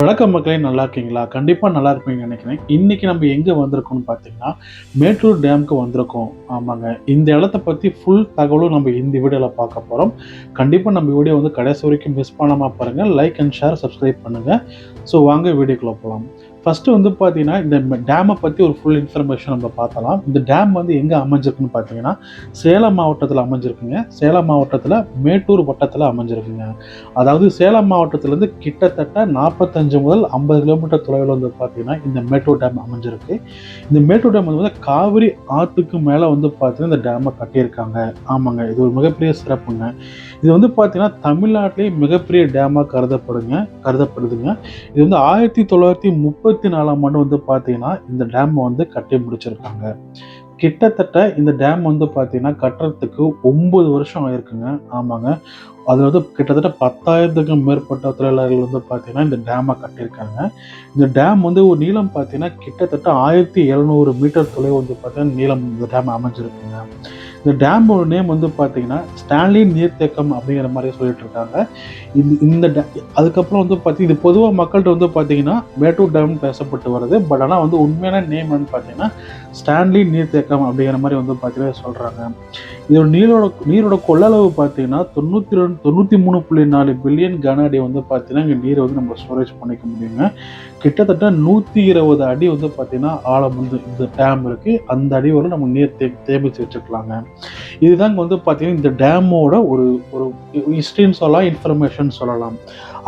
வணக்கம் மக்களே, நல்லா இருக்கீங்களா? கண்டிப்பாக நல்லா இருப்பீங்கன்னு நினைக்கிறேன். இன்னைக்கு நம்ம எங்கே வந்திருக்கோம்னு பார்த்தீங்கன்னா, மேட்டூர் டேமுக்கு வந்திருக்கோம். ஆமாங்க. இந்த இடத்த பற்றி ஃபுல் தகவலும் நம்ம இந்த வீடியோவில் பார்க்க போகிறோம். கண்டிப்பாக நம்ம வீடியோ வந்து கடைசி வரைக்கும் மிஸ் பண்ணாமல் பாருங்கள். லைக் அண்ட் ஷேர், சப்ஸ்கிரைப் பண்ணுங்கள். ஸோ வாங்க வீடியோக்குள்ளே போகலாம். ஃபஸ்ட்டு வந்து பார்த்தீங்கன்னா, இந்த டேமை பற்றி ஒரு ஃபுல் இன்ஃபர்மேஷன் நம்ம பார்த்தலாம். இந்த டேம் வந்து எங்கே அமைஞ்சிருக்குன்னு பார்த்தீங்கன்னா, சேலம் மாவட்டத்தில் அமைஞ்சிருக்குங்க. சேலம் மாவட்டத்தில் மேட்டூர் வட்டத்தில் அமைஞ்சிருக்குங்க. அதாவது சேலம் மாவட்டத்திலேருந்து கிட்டத்தட்ட 45 முதல் 50 கிலோமீட்டர் தொலைவில் வந்து பார்த்தீங்கன்னா இந்த மேட்டூர் டேம் அமைஞ்சிருக்கு. இந்த மேட்டூர் டேம் வந்து காவிரி ஆற்றுக்கு மேலே வந்து பார்த்தீங்கன்னா இந்த டேமை கட்டியிருக்காங்க. ஆமாங்க, இது ஒரு மிகப்பெரிய சிறப்புங்க. இது வந்து பார்த்தீங்கன்னா தமிழ்நாட்டிலேயே மிகப்பெரிய டேமாக கருதப்படுதுங்க. இது வந்து 1934ஆம் ஆண்டு வந்து பார்த்தீங்கன்னா இந்த டேம் வந்து கட்டி முடிச்சிருக்காங்க. கிட்டத்தட்ட இந்த டேம் வந்து பார்த்தீங்கன்னா கட்டுறதுக்கு 9 வருஷம் ஆயிருக்குங்க. ஆமாங்க. அதில் வந்து கிட்டத்தட்ட 10,000க்கும் மேற்பட்ட தொழிலாளர்கள் வந்து பார்த்தீங்கன்னா இந்த டேமை கட்டியிருக்காங்க. இந்த டேம் வந்து ஒரு நீளம் பார்த்தீங்கன்னா கிட்டத்தட்ட 1700 மீட்டர் தொலைவு வந்து பார்த்தீங்கன்னா நீளம் இந்த டேம் அமைஞ்சிருக்குங்க. இந்த டேமோட நேம் வந்து பார்த்தீங்கன்னா ஸ்டான்லி நீர்த்தேக்கம் அப்படிங்கிற மாதிரி சொல்லிட்டு இருக்காங்க. இந்த அதுக்கப்புறம் வந்து பார்த்தீங்கன்னா இது பொதுவாக மக்கள்கிட்ட வந்து பார்த்தீங்கன்னா மேட்டூர் டேம்னு பேசப்பட்டு வருது. பட் ஆனால் வந்து உண்மையான நேம் வந்து பார்த்தீங்கன்னா ஸ்டான்லி நீர்த்தேக்கம் அப்படிங்கிற மாதிரி வந்து பார்த்தீங்கன்னா சொல்கிறாங்க. இதோட நீரோட கொள்ளளவு பார்த்தீங்கன்னா 93.4 பில்லியன் கன அடி வந்து பார்த்தீங்கன்னா இங்கே நீரை வந்து நம்ம ஸ்டோரேஜ் பண்ணிக்க முடியுங்க. கிட்டத்தட்ட 120 அடி வந்து பார்த்தீங்கன்னா ஆழம் வந்து இந்த டேம் இருக்குது. அந்த அடி வரை நம்ம நீர் தேமிச்சு வச்சுக்கலாங்க. இதுதாங்க வந்து பார்த்தீங்கன்னா இந்த டேமோட ஒரு ஒரு ஹிஸ்ட்ரின்னு சொல்லலாம், இன்ஃபர்மேஷன் சொல்லலாம்.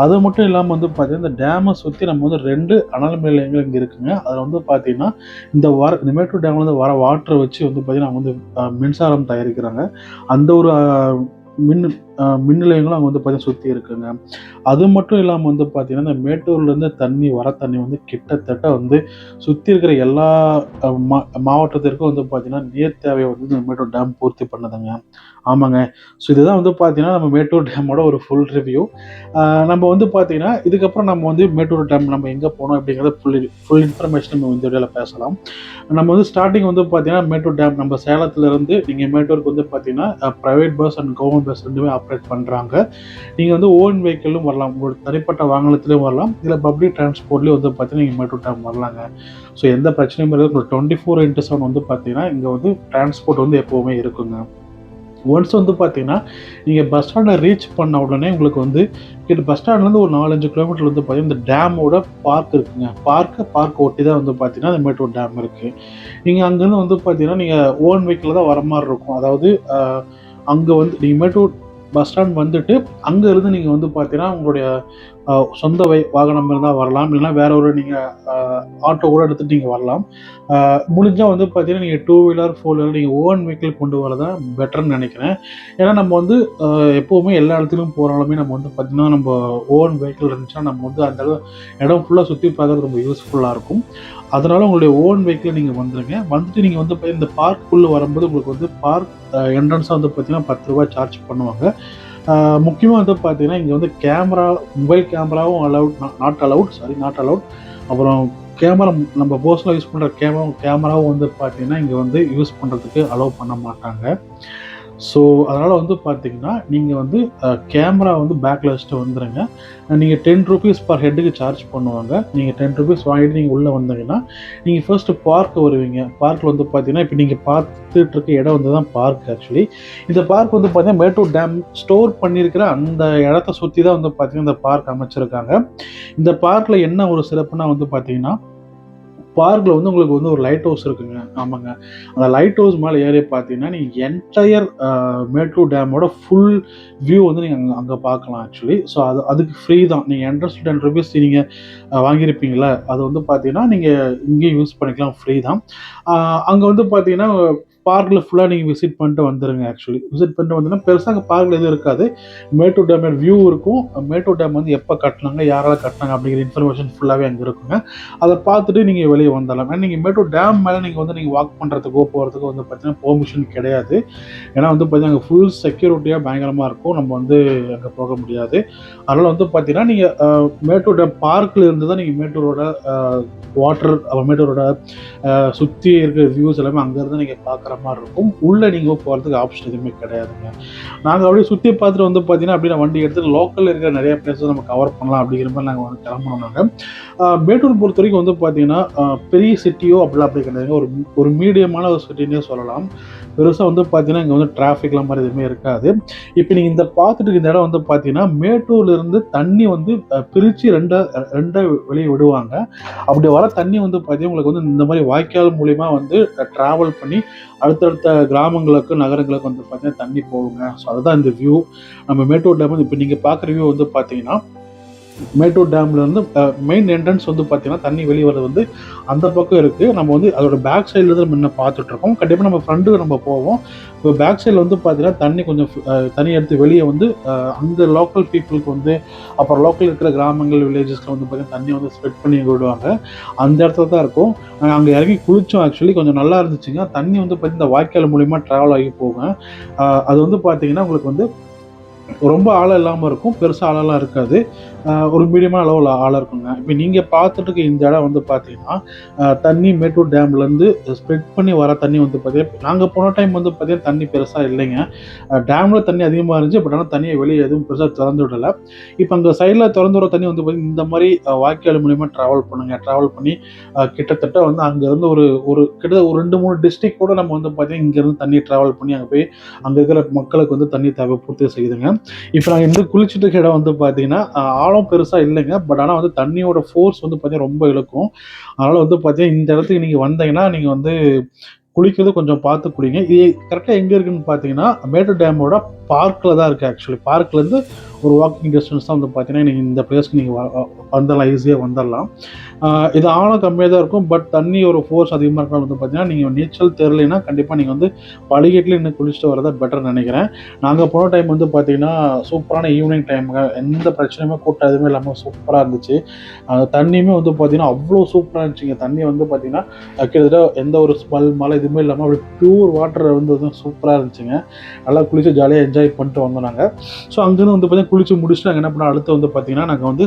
அது மட்டும் இல்லாமல் வந்து பார்த்தீங்கன்னா இந்த டேமை சுற்றி நம்ம வந்து 2 அனல் மின் நிலையங்கள் இங்கே இருக்குங்க. அதில் வந்து பார்த்தீங்கன்னா இந்த மேட்டூர் டேம்ல இருந்து வர வாட்டரை வச்சு வந்து பார்த்தீங்கன்னா வந்து மின்சாரம் தயாரிக்கிறாங்க. அந்த ஒரு மின் மின் நிலையங்களும் அங்கே வந்து பார்த்தீங்கன்னா சுற்றி இருக்குங்க. அது மட்டும் இல்லாமல் வந்து பார்த்தீங்கன்னா இந்த மேட்டூர்லேருந்து தண்ணி வந்து கிட்டத்தட்ட வந்து சுற்றி இருக்கிற எல்லா மாவட்டத்திற்கும் வந்து பார்த்தீங்கன்னா நீர் தேவையை வந்து இந்த மேட்டூர் டேம் பூர்த்தி பண்ணுதுங்க. ஆமாங்க. ஸோ இதுதான் வந்து பார்த்தீங்கன்னா நம்ம மேட்டூர் டேமோட ஒரு ஃபுல் ரிவ்யூ. நம்ம வந்து பார்த்தீங்கன்னா இதுக்கப்புறம் நம்ம வந்து மேட்டூர் டேம் நம்ம எங்கே போனோம் அப்படிங்கிறத ஃபுல் இன்ஃபர்மேஷன் நம்ம இந்த வீடியோவில் பேசலாம். நம்ம வந்து ஸ்டார்டிங் வந்து பார்த்தீங்கன்னா மேட்டூர் டேம் நம்ம சேலத்துலேருந்து நீங்கள் மேட்டூருக்கு வந்து பார்த்தீங்கன்னா private bus and government bus ரெண்டுமே ஆப்ரேட் பண்ணுறாங்க. நீங்கள் வந்து ஓன் வெஹிக்கிளும் வரலாம், உங்களோட தனிப்பட்ட வாகனத்துலேயும் வரலாம், இல்லை பப்ளிக் டிரான்ஸ்போர்ட்லேயும் வந்து பார்த்தீங்கன்னா நீங்கள் மேட்டூர் டேம் வரலாங்க. ஸோ எந்த பிரச்சனையும் இல்லை. 24/7 வந்து பார்த்தீங்கன்னா இங்கே வந்து டிரான்ஸ்போர்ட் வந்து எப்போவுமே இருக்குங்க. ஒன்ஸ் வந்து பார்த்தீங்கன்னா நீங்கள் பஸ் ஸ்டாண்டை ரீச் பண்ண உடனே உங்களுக்கு வந்து பஸ் ஸ்டாண்ட்லேருந்து ஒரு 4-5 கிலோமீட்டர் வந்து பார்த்தீங்கன்னா இந்த டேமோட பார்க் இருக்குங்க. பார்க் ஒட்டி தான் வந்து பார்த்தீங்கன்னா இந்த மேட்டூர் டேம் இருக்குது. நீங்கள் அங்கேருந்து வந்து பார்த்தீங்கன்னா நீங்கள் ஓன் வெஹிக்கிள் தான் வர மாதிரி இருக்கும். அதாவது அங்கே வந்து நீங்கள் மேட்டூர் பஸ் ஸ்டாண்ட் வந்துட்டு அங்கேருந்து நீங்கள் வந்து பார்த்தீங்கன்னா உங்களுடைய சொந்த வாகனம் இருந்தால் வரலாம், இல்லைனா வேற ஒரு நீங்கள் ஆட்டோ கூட எடுத்துகிட்டு நீங்கள் வரலாம். முடிஞ்சால் வந்து பார்த்தீங்கன்னா நீங்கள் 2 வீலர் 4 வீலர் நீங்கள் ஓன் வெஹிக்கிள் கொண்டு வரதான் பெட்டர்னு நினைக்கிறேன். ஏன்னா நம்ம வந்து எப்போவுமே எல்லா இடத்துலையும் போகிறாலுமே நம்ம வந்து பார்த்திங்கன்னா நம்ம ஓன் வெஹிக்கிள் இருந்துச்சுன்னா நம்ம வந்து அந்த இடம் ஃபுல்லாக சுற்றி பார்க்கறது ரொம்ப யூஸ்ஃபுல்லாக இருக்கும். அதனால் உங்களுடைய ஓன் வெஹிக்கிள் நீங்கள் வந்துடுங்க. வந்துட்டு நீங்கள் வந்து இந்த பார்க்குள்ளே வரும்போது உங்களுக்கு வந்து பார்க் என்ட்ரன்ஸாக வந்து பார்த்தீங்கன்னா ₹10 சார்ஜ் பண்ணுவாங்க. முக்கியமாக வந்து பார்த்தீங்கன்னா இங்கே வந்து மொபைல் கேமராவும் நாட் அலவுட். அப்புறம் கேமரா நம்ம பர்சனலாக யூஸ் பண்ணுற கேமராவும் வந்து பார்த்தீங்கன்னா இங்கே வந்து யூஸ் பண்ணுறதுக்கு அலோவ் பண்ண மாட்டாங்க. ஸோ அதனால் வந்து பார்த்தீங்கன்னா நீங்கள் வந்து கேமரா வந்து பேக்கில் வச்சுட்டு வந்துடுங்க. நீங்கள் ₹10 பர் ஹெட்டுக்கு சார்ஜ் பண்ணுவாங்க. நீங்கள் ₹10 வாங்கிட்டு நீங்கள் உள்ளே வந்தீங்கன்னா நீங்கள் ஃபர்ஸ்ட்டு பார்க் வருவீங்க. பார்க்கில் வந்து பார்த்தீங்கன்னா இப்போ நீங்கள் பார்த்துட்டு இருக்க இடம் வந்து தான் பார்க். ஆக்சுவலி இந்த பார்க் வந்து பார்த்தீங்கன்னா மேட்டூர் டேம் ஸ்டோர் பண்ணியிருக்கிற அந்த இடத்த சுற்றி தான் வந்து பார்த்தீங்கன்னா இந்த பார்க் அமைச்சிருக்காங்க. இந்த பார்க்கில் என்ன ஒரு சிறப்புனா வந்து பார்த்தீங்கன்னா பார்க்கில் வந்து உங்களுக்கு வந்து ஒரு லைட் ஹவுஸ் இருக்குங்க. ஆமாங்க. அந்த லைட் ஹவுஸ் மேலே ஏறி பார்த்தீங்கன்னா நீங்கள் என்டையர் மேட்டூர் டேமோட ஃபுல் வியூ வந்து நீங்கள் அங்கே பார்க்கலாம் ஆக்சுவலி. ஸோ அதுக்கு ஃப்ரீ தான். நீங்கள் என்ட்ரன்ஸ் ₹10 நீங்கள் வாங்கியிருப்பீங்களா, அது வந்து பார்த்தீங்கன்னா நீங்கள் இங்கேயும் யூஸ் பண்ணிக்கலாம், ஃப்ரீ தான். அங்கே வந்து பார்த்தீங்கன்னா பார்க்கில் ஃபுல்லாக நீங்கள் விசிட் பண்ணிட்டு வந்துடுங்க. ஆக்சுவலி விசிட் பண்ணிட்டு வந்தீங்கன்னா பெருசாக அங்கே பார்க்கில் எதுவும் இருக்காது. மேட்டூர் டேமோட வியூ இருக்கும். மேட்டூர் டேம் வந்து எப்போ கட்டினாங்க, யாரால் கட்டினாங்க அப்படிங்கிற இன்ஃபர்மேஷன் ஃபுல்லாகவே அங்கே இருக்குங்க. அதை பார்த்துட்டு நீங்கள் வெளியே வந்துடலாம். ஏன்னா நீங்கள் மேட்டூர் டேம் மேலே நீங்கள் வாக் பண்ணுறதுக்கோ போகிறதுக்கோ வந்து பார்த்தீங்கன்னா பெர்மிஷன் கிடையாது. ஏன்னா வந்து பார்த்தீங்கன்னா அங்கே ஃபுல் செக்யூரிட்டியாக பயங்கரமாக இருக்கும். நம்ம வந்து அங்கே போக முடியாது. அதனால் வந்து பார்த்தீங்கன்னா நீங்கள் மேட்டூர் டேம் பார்க்கில் இருந்து தான் நீங்கள் மேட்டூரோட வாட்டர் மேட்டூரோட சுற்றி இருக்கிற வியூஸ் எல்லாமே அங்கேருந்து நீங்கள் பார்க்குற பார்க்குற மாதிரி இருக்கும். உள்ளே நீங்கள் போகிறதுக்கு ஆப்ஷன் எதுவுமே கிடையாதுங்க. நாங்கள் அப்படியே சுற்றி பார்த்துட்டு வந்து பார்த்தீங்கன்னா அப்படியே வண்டி எடுத்து லோக்கலில் இருக்கிற நிறைய பிளேஸஸ் நம்ம கவர் பண்ணலாம் அப்படிங்கிற மாதிரி நாங்கள் வந்து கிளம்புனோம். நாங்கள் மேட்டூர் பொறுத்த வரைக்கும் வந்து பார்த்தீங்கன்னா பெரிய சிட்டியோ அப்படிலாம் அப்படி கிடையாதுங்க. ஒரு மீடியமான ஒரு சிட்டின்னே சொல்லலாம். பெருசாக வந்து பார்த்தீங்கன்னா இங்கே வந்து டிராஃபிக்லாம் மாதிரி எதுவுமே இருக்காது. இப்போ நீங்கள் இந்த பார்த்துட்டு இந்த இடம் வந்து பார்த்தீங்கன்னா மேட்டூர்லேருந்து தண்ணி வந்து பிரித்து ரெண்டாக வெளியே விடுவாங்க. அப்படி வர தண்ணி வந்து பார்த்தீங்கன்னா உங்களுக்கு வந்து இந்த மாதிரி வாய்க்கால் மூலிமா வந்து ட்ராவல் பண்ணி அடுத்தடுத்த கிராமங்களுக்கு நகரங்களுக்கு வந்து பார்த்தீங்கன்னா தண்ணி போகுங்க. ஸோ அதுதான் இந்த வியூ. நம்ம மேட்டூர் டேம் இப்போ நீங்கள் பார்க்குற வியூ வந்து பார்த்தீங்கன்னா மேட்டூர் டேம்ல இருந்து மெயின் என்ட்ரன்ஸ் வந்து பார்த்தீங்கன்னா தண்ணி வெளியே வரது வந்து அந்த பக்கம் இருக்குது. நம்ம வந்து அதோட பேக் சைடில் தான் முன்ன பார்த்துட்டு இருக்கோம். கண்டிப்பாக நம்ம ஃப்ரண்ட்டுக்கு நம்ம போவோம். இப்போ பேக் சைடில் வந்து பார்த்தீங்கன்னா தண்ணி கொஞ்சம் தண்ணி எடுத்து வெளியே வந்து அந்த லோக்கல் பீப்புளுக்கு வந்து அப்புறம் லோக்கல் இருக்கிற கிராமங்கள் வில்லேஜஸ்க்கு வந்து பார்த்தீங்கன்னா தண்ணி வந்து ஸ்ப்ரெட் பண்ணி விடுவாங்க. அந்த இடத்துல தான் இருக்கும். நாங்கள் அங்கே இறங்கி குளித்தோம். ஆக்சுவலி கொஞ்சம் நல்லா இருந்துச்சுங்க. தண்ணி வந்து பார்த்தீங்கன்னா இந்த வாய்க்கால் மூலிமா ட்ராவல் ஆகி போகும். அது வந்து பார்த்தீங்கன்னா உங்களுக்கு வந்து ரொம்ப ஆழம் இல்லாமல் இருக்கும். பெருசாக ஆழம்லாம் இருக்காது. ஒரு மீடியமான அளவில் ஆழம் இருக்குங்க. இப்போ நீங்கள் பார்த்துட்டு இருக்க இந்த இடம் வந்து பார்த்தீங்கன்னா தண்ணி மேட்டூர் டேம்லேருந்து ஸ்ப்ரெட் பண்ணி வர தண்ணி வந்து பார்த்தீங்கன்னா நாங்கள் போன டைம் வந்து பார்த்தீங்கன்னா தண்ணி பெருசாக இல்லைங்க. டேமில் தண்ணி அதிகமாக இருந்துச்சு. பட் ஆனால் தண்ணியை வெளியே எதுவும் பெருசாக திறந்து விடலை. இப்போ அங்கே சைடில் திறந்து விட தண்ணி வந்து பார்த்தீங்கன்னா இந்த மாதிரி வாய்க்கால் மூலிமா ட்ராவல் ட்ராவல் பண்ணி கிட்டத்தட்ட வந்து அங்கேருந்து கிட்டத்தட்ட ஒரு 2-3 டிஸ்ட்ரிக்ட் கூட நம்ம வந்து பார்த்தீங்கன்னா இங்கேருந்து தண்ணி ட்ராவல் பண்ணி அங்கே போய் அங்கே இருக்கிற மக்களுக்கு வந்து தண்ணி தேவை பூர்த்தி செய்யுதுங்க. இப்போ நாங்கள் இந்த குளிச்சுட்டு இருக்க இடம் வந்து பார்த்தீங்கன்னா ஆழம் பெருசாக இல்லைங்க. பட் ஆனால் வந்து தண்ணியோட ஃபோர்ஸ் வந்து பார்த்தீங்கன்னா ரொம்ப இழுக்கும். அதனால் வந்து பார்த்தீங்கன்னா இந்த இடத்துக்கு நீங்கள் வந்தீங்கன்னா நீங்கள் வந்து குளிக்கிறது கொஞ்சம் பார்த்து குளிங்க. இது கரெக்டாக எங்கே இருக்குன்னு பார்த்தீங்கன்னா மேட்டூர் டேமோட பார்க்கில் தான் இருக்குது. ஆக்சுவலி பார்க்லேருந்து ஒரு வாக்கிங் டிஸ்டன்ஸ் தான் வந்து பார்த்தீங்கன்னா நீங்கள் இந்த பிளேஸ்க்கு நீங்கள் வந்துடலாம், ஈஸியாக வந்துடலாம். இது ஆழம் கம்மியாக தான் இருக்கும். பட் தண்ணி ஒரு ஃபோர்ஸ் அதிகமாக இருக்கனால வந்து பார்த்தீங்கன்னா நீங்கள் நீச்சல் தெரியலைன்னா கண்டிப்பாக நீங்கள் வந்து படிக்கட்டில் இன்னும் குளிச்சுட்டு வரதான் பெட்டர்னு நினைக்கிறேன். நாங்கள் போன டைம் வந்து பார்த்தீங்கன்னா சூப்பரான ஈவினிங் டைமுங்க. எந்த பிரச்சனையுமே கூட்டம் எதுவுமே இல்லாமல் சூப்பராக இருந்துச்சு. தண்ணியுமே வந்து பார்த்தீங்கன்னா அவ்வளோ சூப்பராக இருந்துச்சுங்க. தண்ணி வந்து பார்த்தீங்கன்னா கிட்டத்தட்ட எந்த ஒரு ஸ்மெல் மழை எதுவுமே இல்லாமல் அப்படி பியூர் வாட்டர் வந்து சூப்பராக இருந்துச்சுங்க. நல்லா குளிச்சு ஜாலியாக என்ஜாய் பண்ணிட்டு வந்தோம் நாங்கள். ஸோ அங்கேருந்து வந்து பார்த்தீங்கன்னா குளிச்சு முடிச்சுட்டு நாங்கள் என்ன பண்ணோம், அடுத்து வந்து பார்த்தீங்கன்னா நாங்கள் வந்து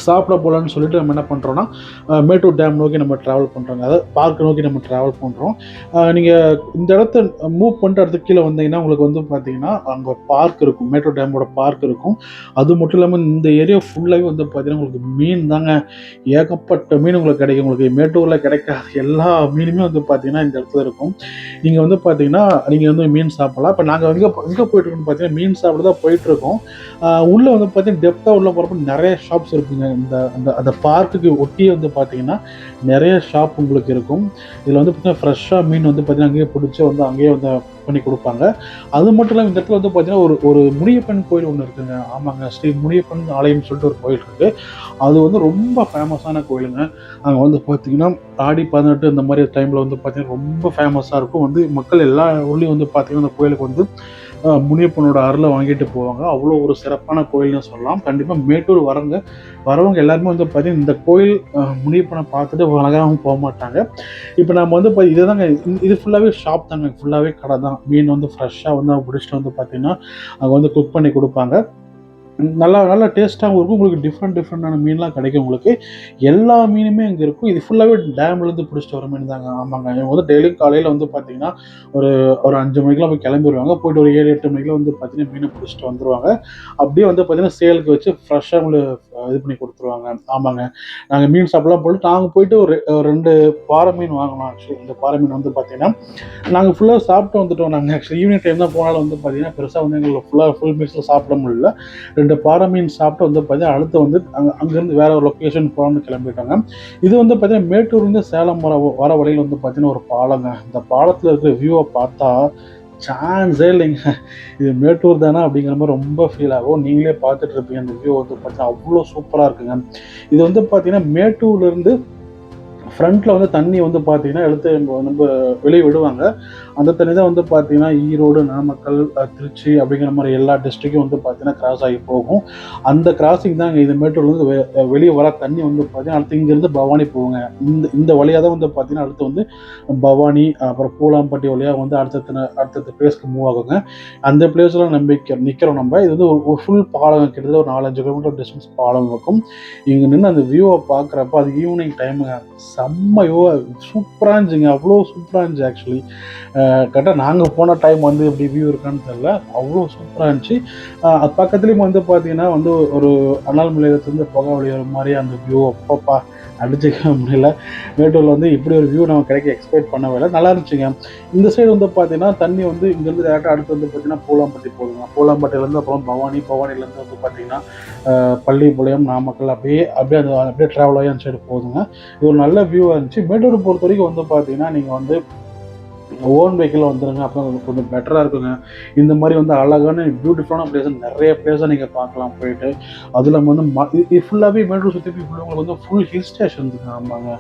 சாப்பிட போகலான்னு சொல்லிட்டு நம்ம என்ன பண்ணுறோன்னா மேட்டூர் டேம் நோக்கி நம்ம ட்ராவல் பண்ணுறோங்க. அதாவது பார்க் நோக்கி நம்ம ட்ராவல் பண்ணுறோம். நீங்கள் இந்த இடத்த மூவ் பண்ணிட்டு அடுத்து கீழே வந்தீங்கன்னா உங்களுக்கு வந்து பார்த்தீங்கன்னா அங்கே பார்க் இருக்கும். மேட்டூர் டேமோட பார்க் இருக்கும். அது மட்டும் இல்லாமல் இந்த ஏரியா ஃபுல்லாகவே வந்து பார்த்தீங்கன்னா உங்களுக்கு மீன் தாங்க. ஏகப்பட்ட மீன் உங்களுக்கு கிடைக்கும். உங்களுக்கு மேட்டூரில் கிடைக்காத எல்லா மீனுமே வந்து பார்த்தீங்கன்னா இந்த இடத்துல இருக்கும். நீங்கள் வந்து பார்த்தீங்கன்னா நீங்கள் வந்து மீன் சாப்பிடலாம். இப்போ நாங்கள் எங்கே போயிட்டுருக்கோன்னு பார்த்தீங்கன்னா மீன் சாப்பிட தான் போயிட்டுருக்கோம். உள்ளே வந்து பார்த்தீங்கன்னா டெப்த்தாக உள்ள போகிறப்ப நிறைய ஷாப்ஸ் இருக்குங்க. அந்த பார்க்குக்கு ஒட்டியே வந்து பார்த்தீங்கன்னா நிறைய ஷாப் உங்களுக்கு இருக்கும். இதில் வந்து பார்த்தீங்கன்னா ஃப்ரெஷ்ஷாக மீன் வந்து பார்த்தீங்கன்னா அங்கேயே பிடிச்சி வந்து அங்கேயே வந்து பண்ணி கொடுப்பாங்க. அது மட்டும் இல்லாமல் இந்த இடத்துல வந்து பார்த்தீங்கன்னா ஒரு முனியப்பன் கோயில் ஒன்று இருக்குங்க. ஆமாங்க, ஸ்ரீ முனியப்பன் ஆலயம்னு சொல்லிட்டு ஒரு கோயில் இருக்குது. அது வந்து ரொம்ப ஃபேமஸான கோயிலுங்க. அங்கே வந்து பார்த்தீங்கன்னா ஆடி 18 இந்த மாதிரி டைமில் வந்து பார்த்தீங்கன்னா ரொம்ப ஃபேமஸாக இருக்கும். வந்து மக்கள் எல்லா ஊர்லேயும் வந்து பார்த்தீங்கன்னா அந்த கோயிலுக்கு வந்து முனியப்பனோட அருளை வாங்கிட்டு போவாங்க. அவ்வளோ ஒரு சிறப்பான கோயில்னு சொல்லலாம். கண்டிப்பாக மேட்டூர் வரவங்க எல்லாருமே வந்து பார்த்தீங்கன்னா இந்த கோயில் முனியப்பனை பார்த்துட்டு வணங்காமல் போக மாட்டாங்க. இப்போ நம்ம வந்து இதை தாங்க, இது ஃபுல்லாகவே ஷாப் தாங்க, ஃபுல்லாகவே கடை தான். மீன் வந்து ஃப்ரெஷ்ஷாக வந்து அவங்க பிடிச்சிட்டு வந்து பார்த்தீங்கன்னா அங்கே வந்து குக் பண்ணி கொடுப்பாங்க. நல்லா டேஸ்ட்டாகவும் இருக்கும். உங்களுக்கு டிஃப்ரெண்டான மீன்லாம் கிடைக்கும். உங்களுக்கு எல்லா மீனுமே அங்கே இருக்கும். இது ஃபுல்லாகவே டேம்லேருந்து பிடிச்சிட்டு வர மீன் தாங்க. ஆமாங்க, இவங்க வந்து டெய்லியும் காலையில் வந்து பார்த்தீங்கன்னா ஒரு 5 மணிக்கெலாம் போய் கிளம்பிடுவாங்க. போய்ட்டு ஒரு 7-8 மணிக்கெலாம் வந்து பார்த்தீங்கன்னா மீனை பிடிச்சிட்டு வந்துடுவாங்க. அப்படியே வந்து பார்த்தீங்கன்னா சேலுக்கு வச்சு ஃப்ரெஷ்ஷாக உங்களுக்கு இது பண்ணி கொடுத்துருவாங்க. ஆமாங்க, நாங்கள் மீன் சாப்பிடலாம் போட்டு நாங்கள் போயிட்டு ஒரு 2 பாறை மீன் வாங்கினோம். ஆக்சுவலி இந்த பாறை மீன் வந்து பார்த்தீங்கன்னா நாங்கள் ஃபுல்லாக சாப்பிட்டு வந்துட்டோம். நாங்கள் ஆக்சுவலி ஈவினிங் டைம் தான் போனாலும் வந்து பார்த்தீங்கன்னா பெருசாக வந்து எங்களுக்கு ஃபுல் மீல்ஸில் சாப்பிட முடியல. 2 பாறை மீன் சாப்பிட்டு வந்து பார்த்தீங்கன்னா அடுத்து வந்து அங்கேருந்து வேற ஒரு லொக்கேஷன் போகணும்னு கிளம்பிட்டாங்க. இது வந்து பார்த்தீங்கன்னா மேட்டூர்லேருந்து சேலம் வர வழியில் வந்து பார்த்தீங்கன்னா ஒரு பாலங்க. இந்த பாலத்தில் இருக்கிற வியூவை பார்த்தா சான்ஸே இல்லைங்க. இது மேட்டூர் தானே அப்படிங்கிற மாதிரி ரொம்ப ஃபீல் ஆகும். நீங்களே பார்த்துட்டு இருப்பீங்க. அந்த வியூ வந்து பார்த்தீங்கன்னா அவ்வளோ சூப்பராக இருக்குங்க. இது வந்து பார்த்தீங்கன்னா மேட்டூர்லேருந்து ஃப்ரண்ட்டில் வந்து தண்ணி வந்து பார்த்தீங்கன்னா எடுத்து நம்ம வெளியே விடுவாங்க. அந்த தண்ணி தான் வந்து பார்த்தீங்கன்னா ஈரோடு, நாமக்கல், திருச்சி அப்படிங்கிற மாதிரி எல்லா டிஸ்ட்ரிக்டும் வந்து பார்த்தீங்கன்னா கிராஸ் ஆகி போகும். அந்த கிராசிங் தான் இது மேட்டூர்லேருந்து வெளியே வர தண்ணி வந்து பார்த்தீங்கன்னா அடுத்து இங்கேருந்து பவானி போகுங்க. இந்த வழியாக தான் வந்து பார்த்தீங்கன்னா அடுத்து வந்து பவானி அப்புறம் பூலாம்பட்டி வழியாக வந்து அடுத்தடுத்த பிளேஸ்க்கு மூவ் ஆகுங்க. அந்த பிளேஸ்லாம் நிற்கிறோம் நம்ம. இது வந்து ஒரு ஃபுல் பாலம், கிட்டத்தட்ட ஒரு 4-5 கிலோமீட்டர் டிஸ்டன்ஸ் பாலம் இருக்கும். இங்கே நின்று அந்த வியூவை பார்க்குறப்ப அது ஈவினிங் டைமுங்க செம்மையோ சூப்பராக இருந்துச்சுங்க. அவ்வளோ சூப்பராக இருந்துச்சு ஆக்சுவலி. கரெக்டாக நாங்கள் போன டைம் வந்து எப்படி வியூ இருக்கான்னு தெரில, அவ்வளோ சூப்பராக இருந்துச்சு. அது பக்கத்துலேயும் வந்து பார்த்தீங்கன்னா வந்து ஒரு அனல் நிலையத்துலேருந்து புகை வெளியேற மாதிரி அந்த வியூ அப்பப்பா அடிச்சுக்க முடியல. மேட்டூரில் வந்து இப்படி ஒரு வியூ நம்ம கிடைக்க எக்ஸ்பெக்ட் பண்ணவே இல்லை. நல்லா இருந்துச்சுங்க. இந்த சைடு வந்து பார்த்தீங்கன்னா தண்ணி வந்து இங்கேருந்து டேரெக்டாக அடுத்து வந்து பார்த்தீங்கன்னா பூலாம்பட்டி போகுதுங்க. பூலாம்பட்டியிலேருந்து அப்புறம் பவானி, பவானிலேருந்து வந்து பார்த்தீங்கன்னா பள்ளிப்பாளையம், நாமக்கல் அப்படியே அப்படியே அது அப்படியே ட்ராவல் ஆகி அந்த சைடு போகுதுங்க. இது ஒரு நல்ல வியூவாக இருந்துச்சு. மேட்டூரை பொறுத்த வரைக்கும் வந்து பார்த்தீங்கன்னா நீங்கள் வந்து ஓன் வெஹிக்கிள் வந்துடுங்க. அப்போ கொஞ்சம் பெட்டராக இருக்குங்க. இந்த மாதிரி வந்து அழகான பியூட்டிஃபுல்லான பிளேஸ் நிறைய பிளேஸை நீங்கள் பார்க்கலாம் போயிட்டு. அது இல்லாமல் வந்து இது ஃபுல்லாகவே மேட்டூர் சுற்றி உங்களுக்கு வந்து ஃபுல் ஹில் ஸ்டேஷன் இருக்குங்க. ஆமாங்க,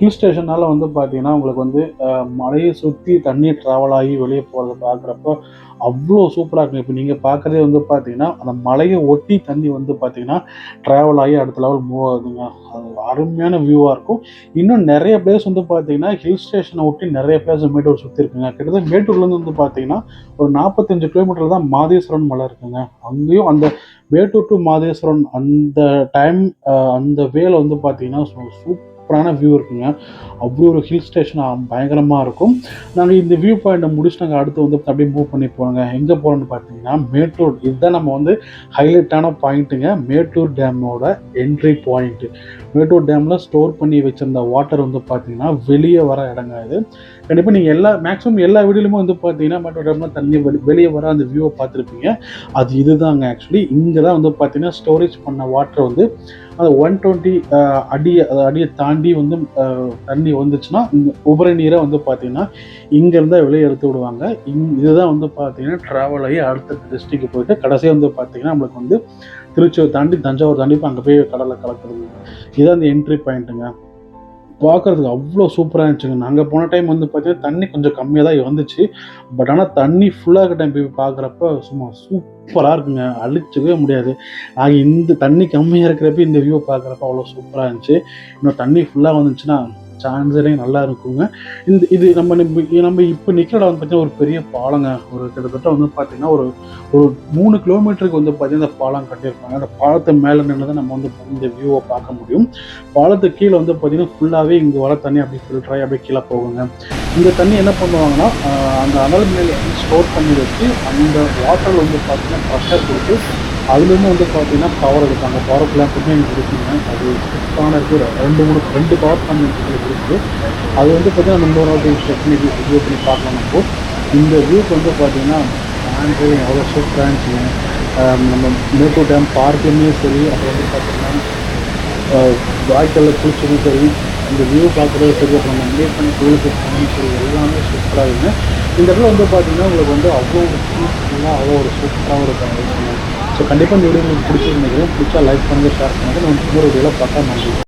ஹில் ஸ்டேஷனால் வந்து பார்த்தீங்கன்னா உங்களுக்கு வந்து மலையை சுற்றி தண்ணி ட்ராவல் ஆகி வெளியே போகிறத பார்க்குறப்போ அவ்வளோ சூப்பராக இருக்குங்க. இப்போ நீங்கள் பார்க்குறதே வந்து பார்த்தீங்கன்னா அந்த மலையை ஒட்டி தண்ணி வந்து பார்த்தீங்கன்னா ட்ராவல் ஆகி அடுத்த லெவல் மூவ் ஆகுதுங்க. அது அருமையான வியூவாக இருக்கும். இன்னும் நிறைய பிளேஸ் வந்து பார்த்தீங்கன்னா ஹில் ஸ்டேஷனை ஒட்டி நிறைய பிளேஸ் மேட்டூர் சுற்றி இருக்குங்க. கிட்டத்தட்ட மேட்டூர்லேருந்து வந்து பார்த்தீங்கன்னா ஒரு 45 கிலோமீட்டர் தான் மாதேஸ்வரன் மலை இருக்குங்க. அங்கேயும் அந்த மேட்டூர் டு மாதேஸ்வரன் அந்த டைம் அந்த வேலை வந்து பார்த்தீங்கன்னா சூப்பரான வியூ இருக்குங்க. அவ்வளோ ஒரு ஹில் ஸ்டேஷன் பயங்கரமாக இருக்கும். நாங்கள் இந்த வியூ பாயிண்ட்டை முடிச்சு நாங்கள் அடுத்து வந்து அப்படியே மூவ் பண்ணி போகிறோங்க. எங்கே போகிறோன்னு பார்த்தீங்கன்னா மேட்டூர். இதுதான் நம்ம வந்து ஹைலைட்டான பாயிண்ட்டுங்க. மேட்டூர் டேமோட என்ட்ரி பாயிண்ட்டு. மேட்டூர் டேமில் ஸ்டோர் பண்ணி வச்சுருந்த வாட்டர் வந்து பார்த்தீங்கன்னா வெளியே வர இடங்க இது. கண்டிப்பாக நீங்கள் மேக்ஸிமம் எல்லா வீடியோலையுமே வந்து பார்த்தீங்கன்னா மேட்டூர் டேமில் தண்ணி வெளியே வர அந்த வியூவை பார்த்துருப்பீங்க. அது இதுதாங்க ஆக்சுவலி. இங்கே தான் வந்து பார்த்தீங்கன்னா ஸ்டோரேஜ் பண்ண வாட்டர் வந்து அது 120 அடியை தாண்டி வந்து தண்ணி வந்துச்சுன்னா இந்த உபரி நீரை வந்து பார்த்தீங்கன்னா இங்கேருந்தா வெளியே எடுத்து விடுவாங்க. இதுதான் வந்து பார்த்தீங்கன்னா ட்ராவல் ஆகி அடுத்த டிஸ்ட்ரிக்ட் போயிட்டு கடைசியாக வந்து பார்த்தீங்கன்னா நம்மளுக்கு வந்து திருச்சியை தாண்டி தஞ்சாவூர் தாண்டி இப்போ அங்கே போய் கடலில் கலக்குறது. இதுதான் அந்த என்ட்ரி பாயிண்ட்டுங்க. பார்க்குறதுக்கு அவ்வளோ சூப்பராக இருந்துச்சுங்க. நாங்கள் போன டைம் வந்து பார்த்தீங்கன்னா தண்ணி கொஞ்சம் கம்மியாக தான் வந்துச்சு. பட் ஆனால் தண்ணி ஃபுல்லாக இருக்க டைம் போய் பார்க்குறப்ப சும்மா சூப்பராக இருக்குங்க. அழிச்சிக்கவே முடியாது. நாங்கள் இந்த தண்ணி கம்மியாக இருக்கிறப்ப இந்த வியூவை பார்க்குறப்ப அவ்வளோ சூப்பராக இருந்துச்சு. இன்னும் தண்ணி ஃபுல்லாக வந்துச்சுன்னா சான்ஸரே நல்லா இருக்குங்க. இது நம்ம இப்போ நிற்கிற இடம் வந்து பார்த்தீங்கன்னா ஒரு பெரிய பாலங்க. ஒரு கிட்டத்தட்ட வந்து பார்த்தீங்கன்னா ஒரு 3 கிலோமீட்டருக்கு வந்து பார்த்தீங்கன்னா இந்த பாலம் கட்டியிருப்பாங்க. அந்த பாலத்து மேலே நின்று தான் நம்ம வந்து இந்த வியூவை பார்க்க முடியும். பாலத்துக்கு கீழே வந்து பார்த்தீங்கன்னா ஃபுல்லாகவே இங்கே வர தண்ணி அப்படியே ஃபில்டர் ஆகி அப்படியே கீழே போகுங்க. இந்த தண்ணி என்ன பண்ணுவாங்கன்னா அந்த அனல் மேலே ஸ்டோர் பண்ணி வச்சு அந்த வாட்டரில் வந்து பார்த்தீங்கன்னா ப்ரெஷர் கொடுத்து அதுலேருந்து வந்து பார்த்தீங்கன்னா பவர் எடுப்பாங்க. பவர் பிளான்ட்டுமே எனக்கு இருக்குங்க. அது சூப்பரான இருக்குது. 2 பவர் பிளான்ட் இருக்குது. அது வந்து பார்த்தீங்கன்னா நம்ம இன்னொரு டெக்னிக் வியூ பண்ணி பார்க்கலாம். நம்ம இந்த வியூக்கு வந்து பார்த்தீங்கன்னா ஆண்ட்ரி அவ்வளோ சூப்பராக இருந்துச்சுங்க. நம்ம மேட்டூர் டேம் பார்க்குமே சரி, அப்புறம் வந்து பார்த்தீங்கன்னா வாய்க்காலில் குளிச்சதும் சரி, இந்த வியூ பார்க்குறது சரி, அப்புறம் நம்ம மீட் பண்ணி கோயிலுக்கு போகணும் சரி, எல்லாமே சூப்பராக இருக்குங்க. இந்த இடத்துல வந்து பார்த்தீங்கன்னா உங்களுக்கு வந்து அவ்வளோ ஒரு பீஸ்ஃபுல்லாக அவ்வளோ ஒரு சூப்பராக ஒரு ஸோ கண்டிப்பாக இந்த வீடியோ உங்களுக்கு பிடிச்சிருந்தது. பிடிச்சா லைக் பண்ணுங்கள், ஷேர் பண்ணுங்கள். நம்ம இன்னொரு வீடியோவில் பார்த்தா நன்றி.